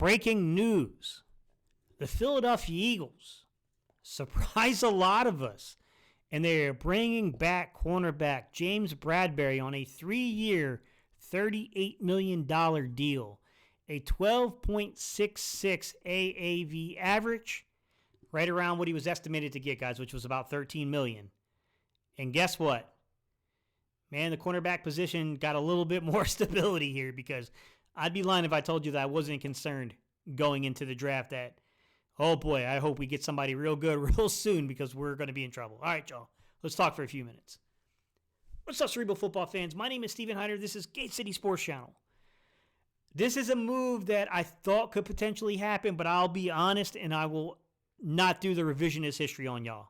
Breaking news. The Philadelphia Eagles surprised a lot of us, and they are bringing back cornerback James Bradberry on a 3-year, $38 million deal, a 12.66 AAV average, right around what he was estimated to get, guys, which was about $13 million. And guess what? Man, the cornerback position got a little bit more stability here, because I'd be lying if I told you that I wasn't concerned going into the draft that, oh boy, I hope we get somebody real good real soon, because we're going to be in trouble. All right, y'all, let's talk for a few minutes. What's up, Cerebral Football fans? My name is Steven Hyder. This is Gate City Sports Channel. This is a move that I thought could potentially happen, but I'll be honest, and I will not do the revisionist history on y'all.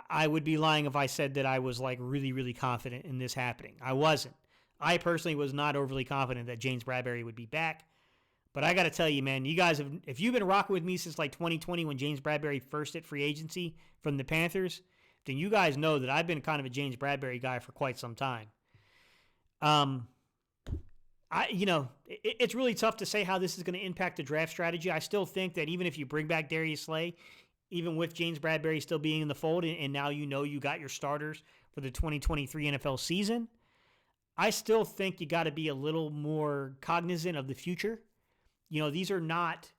I would be lying if I said that I was like really, really confident in this happening. I wasn't. I personally was not overly confident that James Bradberry would be back. But I got to tell you, man, you guys have, if you've been rocking with me since like 2020 when James Bradberry first hit free agency from the Panthers, then you guys know that I've been kind of a James Bradberry guy for quite some time. It's really tough to say how this is going to impact the draft strategy. I still think that even if you bring back Darius Slay, even with James Bradberry still being in the fold, and now you know you got your starters for the 2023 NFL season, I still think you got to be a little more cognizant of the future. You know, these are not,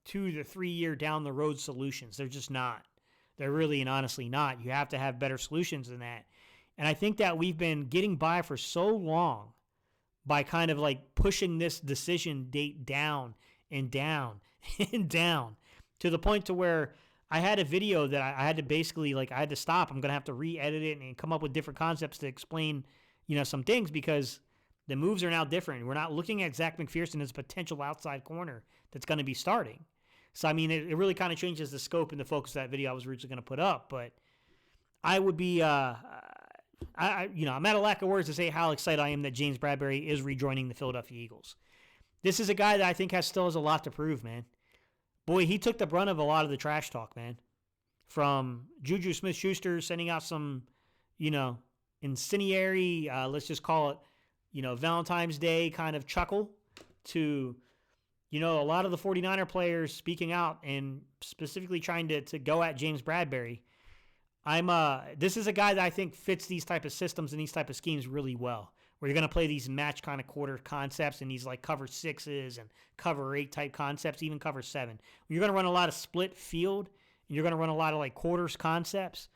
2 to 3 year down the road solutions. They're just not. They're really and honestly not. You have to have better solutions than that. And I think that we've been getting by for so long by kind of like pushing this decision date down and down and down to the point to where I had a video that I had to basically, I had to stop. I'm going to have to re-edit it and come up with different concepts to explain, some things, because the moves are now different. We're not looking at Zach McPherson as a potential outside corner that's going to be starting. So, I mean, it really kind of changes the scope and the focus of that video I was originally going to put up. But I would be, I'm at a lack of words to say how excited I am that James Bradberry is rejoining the Philadelphia Eagles. This is a guy that I think still has a lot to prove, man. Boy, he took the brunt of a lot of the trash talk, man. From Juju Smith-Schuster sending out some, incendiary, let's just call it, Valentine's Day kind of chuckle, to, a lot of the 49er players speaking out and specifically trying to go at James Bradberry. This is a guy that I think fits these type of systems and these type of schemes really well, where you're going to play these match kind of quarter concepts and these like cover 6s and cover 8 type concepts, even cover 7. You're going to run a lot of split field and you're going to run a lot of like quarters concepts.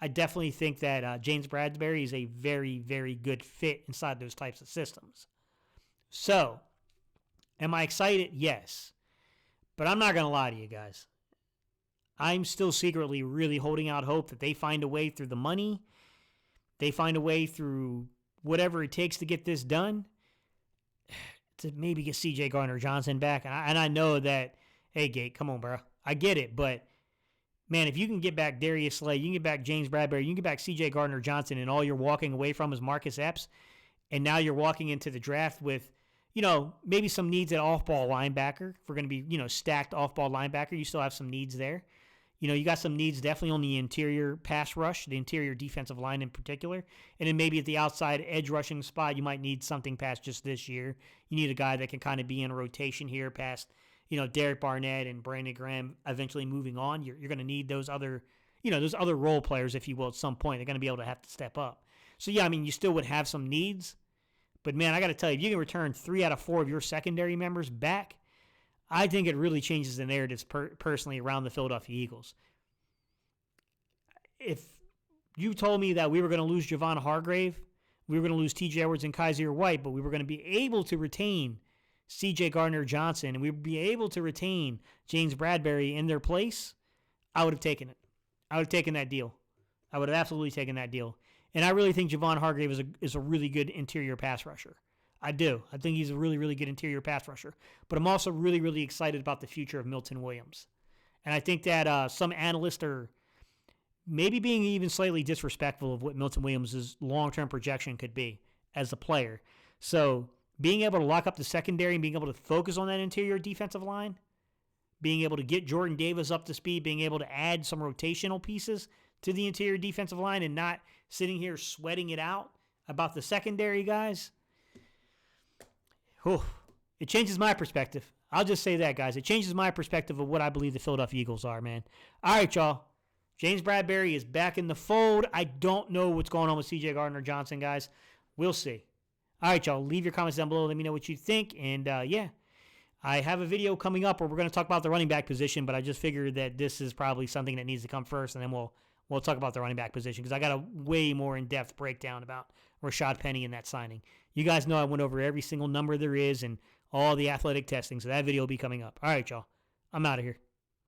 I definitely think that James Bradberry is a very, very good fit inside those types of systems. So, am I excited? Yes. But I'm not going to lie to you guys. I'm still secretly really holding out hope that they find a way through the money, they find a way through whatever it takes to get this done, to maybe get C.J. Gardner-Johnson back. And I know that, hey, Gate, come on, bro. I get it, but man, if you can get back Darius Slay, you can get back James Bradberry, you can get back C.J. Gardner-Johnson, and all you're walking away from is Marcus Epps, and now you're walking into the draft with, maybe some needs at off-ball linebacker. If we're going to be, stacked off-ball linebacker, you still have some needs there. You got some needs definitely on the interior pass rush, the interior defensive line in particular. And then maybe at the outside edge rushing spot, you might need something past just this year. You need a guy that can kind of be in a rotation here past, Derek Barnett and Brandon Graham eventually moving on. You're going to need those other, those other role players, if you will, at some point. They're going to be able to have to step up. So, yeah, I mean, you still would have some needs. But, man, I got to tell you, if you can return 3 out of 4 of your secondary members back, I think it really changes the narratives personally around the Philadelphia Eagles. If you told me that we were going to lose Javon Hargrave, we were going to lose T.J. Edwards and Kaiser White, but we were going to be able to retain C.J. Gardner-Johnson and we would be able to retain James Bradberry in their place, I would have taken it. I would have taken that deal. I would have absolutely taken that deal. And I really think Javon Hargrave is a really good interior pass rusher. I do. I think he's a really, really good interior pass rusher. But I'm also really, really excited about the future of Milton Williams. And I think that some analysts are maybe being even slightly disrespectful of what Milton Williams' long-term projection could be as a player. So being able to lock up the secondary and being able to focus on that interior defensive line, being able to get Jordan Davis up to speed, being able to add some rotational pieces to the interior defensive line and not sitting here sweating it out about the secondary guys, It changes my perspective. I'll just say that, guys. It changes my perspective of what I believe the Philadelphia Eagles are, man. All right, y'all. James Bradberry is back in the fold. I don't know what's going on with C.J. Gardner-Johnson, guys. We'll see. All right, y'all. Leave your comments down below. Let me know what you think. And, yeah, I have a video coming up where we're going to talk about the running back position, but I just figured that this is probably something that needs to come first, and then we'll talk about the running back position because I got a way more in-depth breakdown about Rashad Penny and that signing. You guys know I went over every single number there is and all the athletic testing, so that video will be coming up. All right, y'all. I'm out of here.